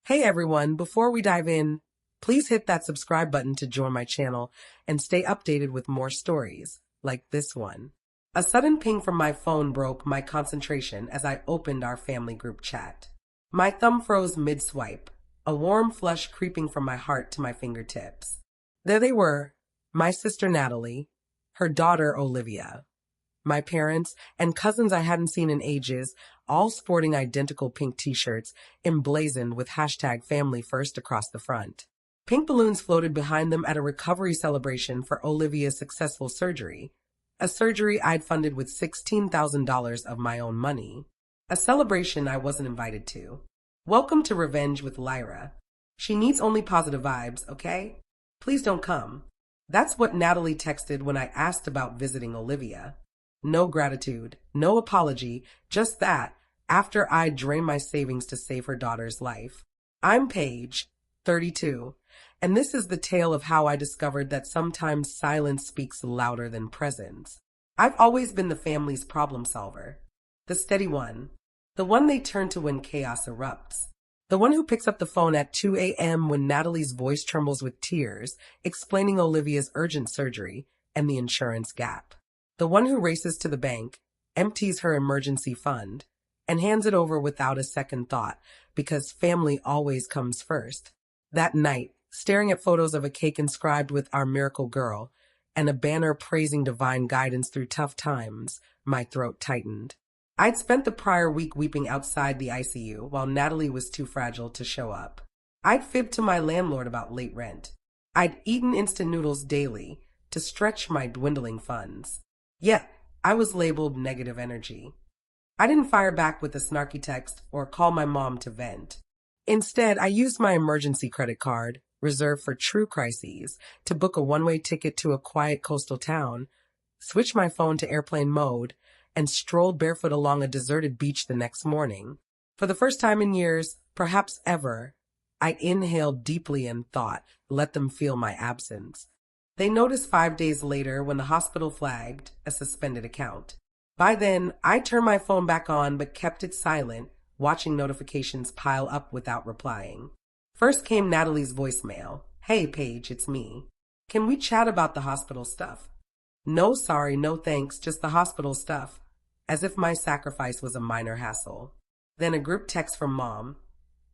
Hey everyone, before we dive in, please hit that subscribe button to join my channel and stay updated with more stories, like this one. A sudden ping from my phone broke my concentration as I opened our family group chat. My thumb froze mid-swipe, a warm flush creeping from my heart to my fingertips. There they were, my sister Natalie, her daughter Olivia, my parents, and cousins I hadn't seen in ages, all sporting identical pink t-shirts, emblazoned with #FamilyFirst across the front. Pink balloons floated behind them at a recovery celebration for Olivia's successful surgery, a surgery I'd funded with $16,000 of my own money, a celebration I wasn't invited to. Welcome to Revenge with Lyra. She needs only positive vibes, okay? Please don't come. That's what Natalie texted when I asked about visiting Olivia. No gratitude, no apology, just that, after I drained my savings to save her daughter's life. I'm Paige, 32, and this is the tale of how I discovered that sometimes silence speaks louder than presence. I've always been the family's problem solver. The steady one. The one they turn to when chaos erupts. The one who picks up the phone at 2 a.m. when Natalie's voice trembles with tears, explaining Olivia's urgent surgery and the insurance gap. The one who races to the bank, empties her emergency fund, and hands it over without a second thought, because family always comes first. That night, staring at photos of a cake inscribed with "Our Miracle Girl" and a banner praising divine guidance through tough times, my throat tightened. I'd spent the prior week weeping outside the ICU while Natalie was too fragile to show up. I'd fibbed to my landlord about late rent. I'd eaten instant noodles daily to stretch my dwindling funds. Yet, I was labeled negative energy. I didn't fire back with a snarky text or call my mom to vent. Instead, I used my emergency credit card, reserved for true crises, to book a one-way ticket to a quiet coastal town, switch my phone to airplane mode, and strolled barefoot along a deserted beach the next morning. For the first time in years, perhaps ever, I inhaled deeply and thought, let them feel my absence. They noticed 5 days later when the hospital flagged a suspended account. By then, I turned my phone back on but kept it silent, watching notifications pile up without replying. First came Natalie's voicemail. "Hey, Paige, it's me. Can we chat about the hospital stuff?" "No, sorry, no thanks, just the hospital stuff." As if my sacrifice was a minor hassle. Then a group text from Mom.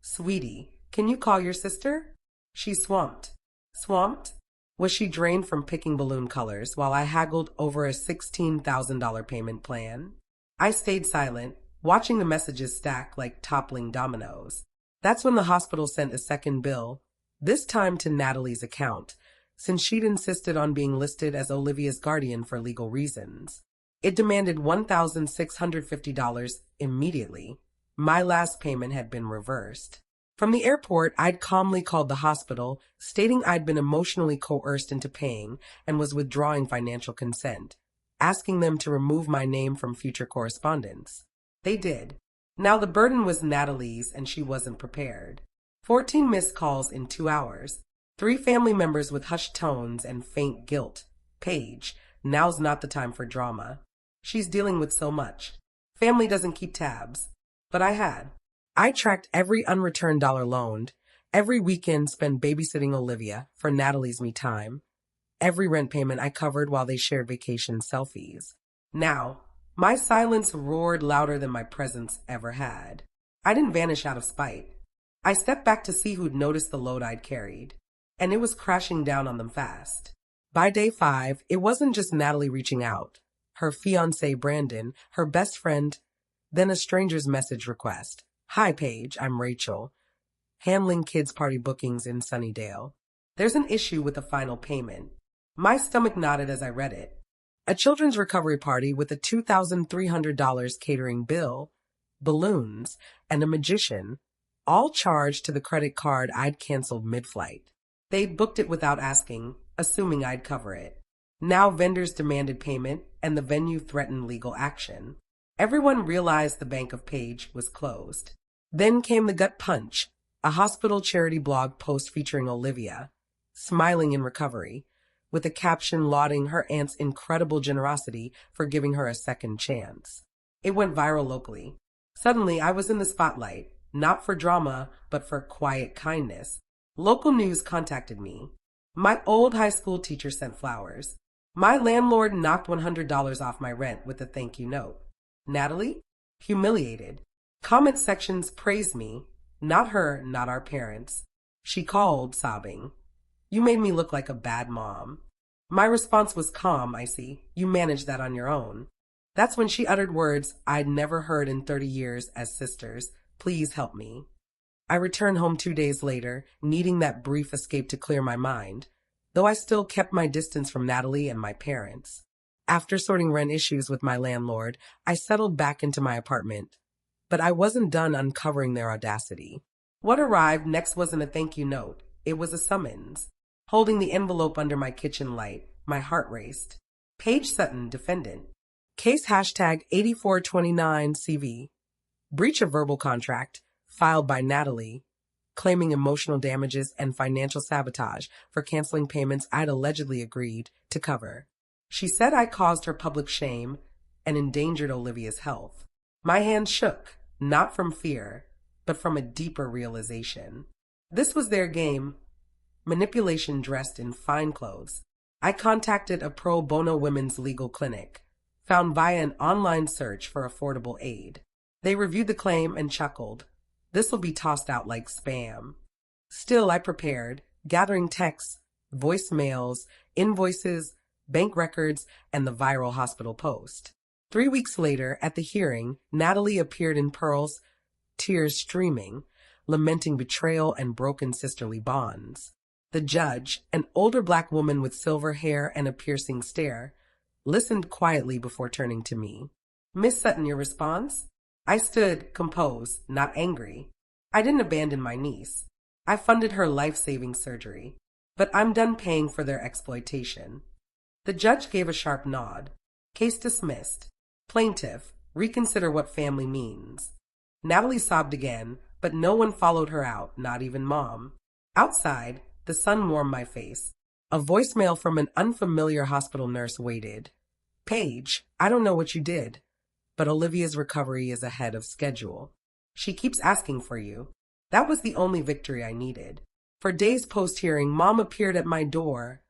"Sweetie, can you call your sister? She's swamped." Swamped? Was she drained from picking balloon colors while I haggled over a $16,000 payment plan? I stayed silent, watching the messages stack like toppling dominoes. That's when the hospital sent a second bill, this time to Natalie's account, since she'd insisted on being listed as Olivia's guardian for legal reasons. It demanded $1,650 immediately. My last payment had been reversed. From the airport, I'd calmly called the hospital, stating I'd been emotionally coerced into paying and was withdrawing financial consent, asking them to remove my name from future correspondence. They did. Now the burden was Natalie's and she wasn't prepared. 14 missed calls in 2 hours. 3 family members with hushed tones and faint guilt. "Paige, now's not the time for drama. She's dealing with so much. Family doesn't keep tabs." But I had. I tracked every unreturned dollar loaned, every weekend spent babysitting Olivia for Natalie's me time, every rent payment I covered while they shared vacation selfies. Now, my silence roared louder than my presence ever had. I didn't vanish out of spite. I stepped back to see who'd noticed the load I'd carried, and it was crashing down on them fast. By day 5, it wasn't just Natalie reaching out. Her fiancé Brandon, her best friend, then a stranger's message request. "Hi, Paige, I'm Rachel, handling kids' party bookings in Sunnydale. There's an issue with the final payment." My stomach nodded as I read it. A children's recovery party with a $2,300 catering bill, balloons, and a magician, all charged to the credit card I'd canceled mid-flight. They'd booked it without asking, assuming I'd cover it. Now vendors demanded payment, and the venue threatened legal action. Everyone realized the Bank of Paige was closed. Then came the gut punch, a hospital charity blog post featuring Olivia, smiling in recovery, with a caption lauding her aunt's incredible generosity for giving her a second chance. It went viral locally. Suddenly, I was in the spotlight, not for drama, but for quiet kindness. Local news contacted me. My old high school teacher sent flowers. My landlord knocked $100 off my rent with a thank you note. Natalie? Humiliated. Comment sections praised me. Not her, not our parents. She called, sobbing. You made me look like a bad mom. My response was calm, Icy. You managed that on your own. That's when she uttered words I'd never heard in 30 years as sisters. Please help me. I returned home 2 days later, needing that brief escape to clear my mind, though I still kept my distance from Natalie and my parents. After sorting rent issues with my landlord, I settled back into my apartment. But I wasn't done uncovering their audacity. What arrived next wasn't a thank you note. It was a summons. Holding the envelope under my kitchen light, my heart raced. Paige Sutton, defendant. Case hashtag 8429CV. Breach of verbal contract, filed by Natalie, claiming emotional damages and financial sabotage for canceling payments I'd allegedly agreed to cover. She said I caused her public shame and endangered Olivia's health. My hand shook, not from fear, but from a deeper realization. This was their game, manipulation dressed in fine clothes. I contacted a pro bono women's legal clinic, found via an online search for affordable aid. They reviewed the claim and chuckled. This will be tossed out like spam. Still, I prepared, gathering texts, voicemails, invoices, bank records, and the viral hospital post. 3 weeks later, at the hearing, Natalie appeared in pearls, tears streaming, lamenting betrayal and broken sisterly bonds. The judge, an older black woman with silver hair and a piercing stare, listened quietly before turning to me. Miss Sutton, your response? I stood, composed, not angry. I didn't abandon my niece. I funded her life-saving surgery. But I'm done paying for their exploitation. The judge gave a sharp nod. Case dismissed. Plaintiff, reconsider what family means. Natalie sobbed again, but no one followed her out, not even Mom. Outside, the sun warmed my face. A voicemail from an unfamiliar hospital nurse waited. Paige, I don't know what you did, but Olivia's recovery is ahead of schedule. She keeps asking for you. That was the only victory I needed. For days post-hearing, Mom appeared at my door.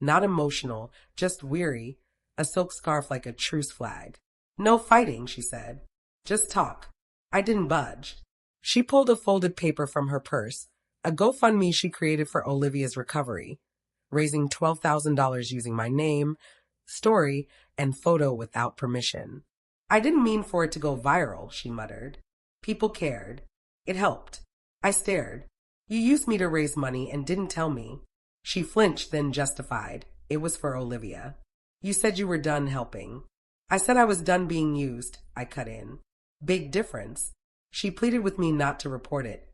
Not emotional, just weary, a silk scarf like a truce flag. No fighting, she said. Just talk. I didn't budge. She pulled a folded paper from her purse, a GoFundMe she created for Olivia's recovery, raising $12,000 using my name, story, and photo without permission. I didn't mean for it to go viral, she muttered. People cared. It helped. I stared. You used me to raise money and didn't tell me. She flinched, then justified. It was for Olivia. You said you were done helping. I said I was done being used. I cut in. Big difference. She pleaded with me not to report it,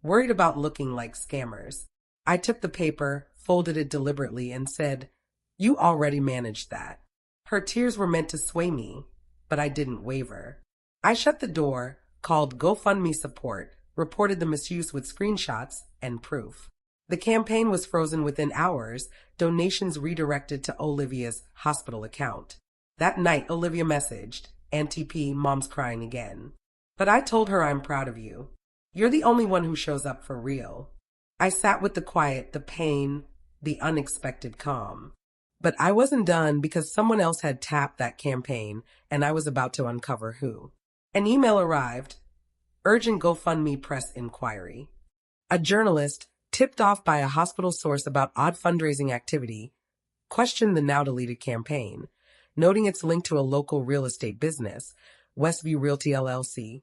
worried about looking like scammers. I took the paper, folded it deliberately, and said, You already managed that. Her tears were meant to sway me, but I didn't waver. I shut the door, called GoFundMe support, reported the misuse with screenshots and proof. The campaign was frozen within hours, donations redirected to Olivia's hospital account. That night, Olivia messaged, Auntie P, Mom's crying again. But I told her I'm proud of you. You're the only one who shows up for real. I sat with the quiet, the pain, the unexpected calm. But I wasn't done because someone else had tapped that campaign and I was about to uncover who. An email arrived. Urgent GoFundMe press inquiry. A journalist, tipped off by a hospital source about odd fundraising activity, questioned the now-deleted campaign, noting its link to a local real estate business, Westview Realty LLC,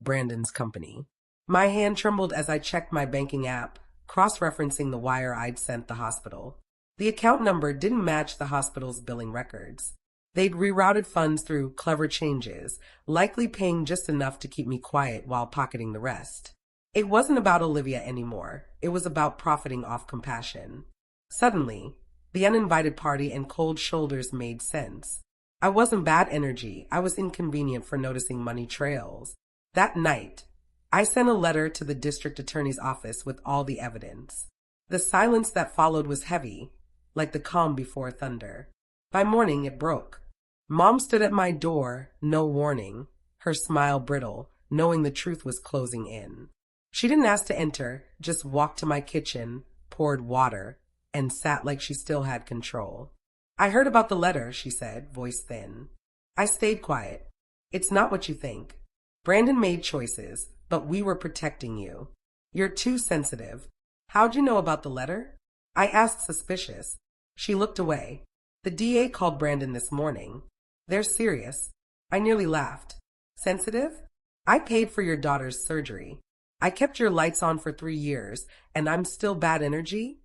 Brandon's company. My hand trembled as I checked my banking app, cross-referencing the wire I'd sent the hospital. The account number didn't match the hospital's billing records. They'd rerouted funds through clever changes, likely paying just enough to keep me quiet while pocketing the rest. It wasn't about Olivia anymore. It was about profiting off compassion. Suddenly, the uninvited party and cold shoulders made sense. I wasn't bad energy. I was inconvenient for noticing money trails. That night, I sent a letter to the district attorney's office with all the evidence. The silence that followed was heavy, like the calm before thunder. By morning, it broke. Mom stood at my door, no warning, her smile brittle, knowing the truth was closing in. She didn't ask to enter, just walked to my kitchen, poured water, and sat like she still had control. I heard about the letter, she said, voice thin. I stayed quiet. It's not what you think. Brandon made choices, but we were protecting you. You're too sensitive. How'd you know about the letter? I asked, suspicious. She looked away. The DA called Brandon this morning. They're serious. I nearly laughed. Sensitive? I paid for your daughter's surgery. I kept your lights on for 3 years, and I'm still bad energy?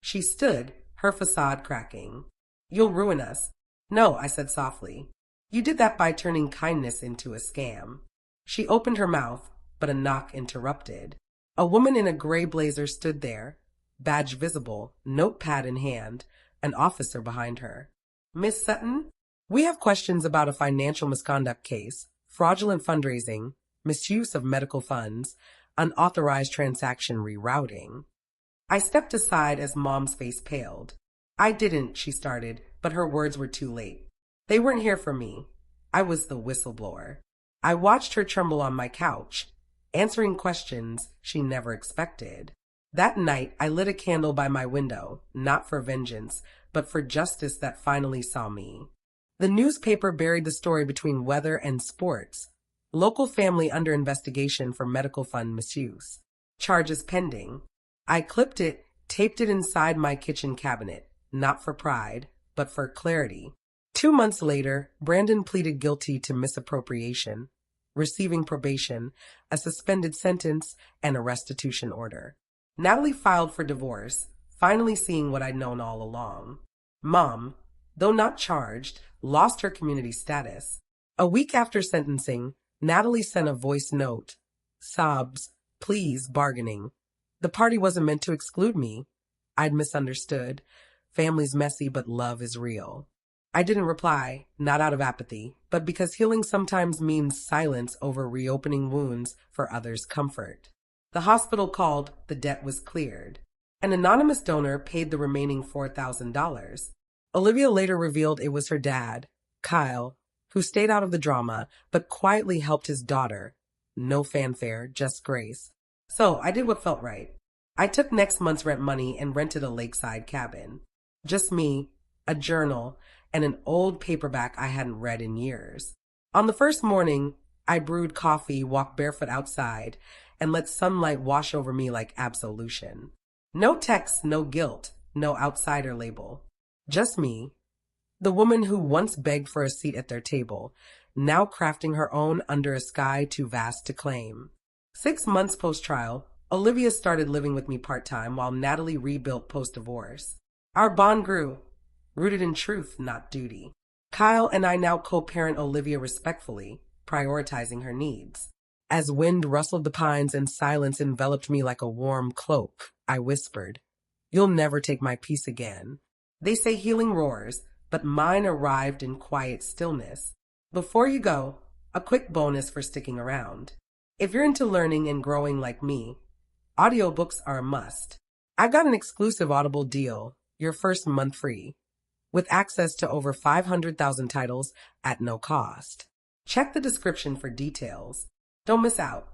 She stood, her facade cracking. You'll ruin us. No, I said softly. You did that by turning kindness into a scam. She opened her mouth, but a knock interrupted. A woman in a gray blazer stood there, badge visible, notepad in hand, an officer behind her. Miss Sutton? We have questions about a financial misconduct case, fraudulent fundraising, misuse of medical funds, unauthorized transaction rerouting. I stepped aside as Mom's face paled. I didn't, she started, but her words were too late. They weren't here for me. I was the whistleblower. I watched her tremble on my couch, answering questions she never expected. That night, I lit a candle by my window, not for vengeance, but for justice that finally saw me. The newspaper buried the story between weather and sports. Local family under investigation for medical fund misuse. Charges pending. I clipped it, taped it inside my kitchen cabinet, not for pride, but for clarity. 2 months later, Brandon pleaded guilty to misappropriation, receiving probation, a suspended sentence, and a restitution order. Natalie filed for divorce, finally seeing what I'd known all along. Mom, though not charged, lost her community status. A week after sentencing, Natalie sent a voice note. Sobs, pleas, bargaining. The party wasn't meant to exclude me. I'd misunderstood. Family's messy, but love is real. I didn't reply, not out of apathy, but because healing sometimes means silence over reopening wounds for others' comfort. The hospital called, the debt was cleared. An anonymous donor paid the remaining $4,000. Olivia later revealed it was her dad, Kyle, who stayed out of the drama, but quietly helped his daughter. No fanfare, just grace. So I did what felt right. I took next month's rent money and rented a lakeside cabin. Just me, a journal, and an old paperback I hadn't read in years. On the first morning, I brewed coffee, walked barefoot outside, and let sunlight wash over me like absolution. No text, no guilt, no outsider label. Just me, the woman who once begged for a seat at their table, now crafting her own under a sky too vast to claim. 6 months post-trial, Olivia started living with me part-time while Natalie rebuilt post-divorce. Our bond grew, rooted in truth, not duty. Kyle and I now co-parent Olivia respectfully, prioritizing her needs. As wind rustled the pines and silence enveloped me like a warm cloak, I whispered, "You'll never take my peace again." They say healing roars, but mine arrived in quiet stillness. Before you go, a quick bonus for sticking around. If you're into learning and growing like me, audiobooks are a must. I've got an exclusive Audible deal, your first month free, with access to over 500,000 titles at no cost. Check the description for details. Don't miss out.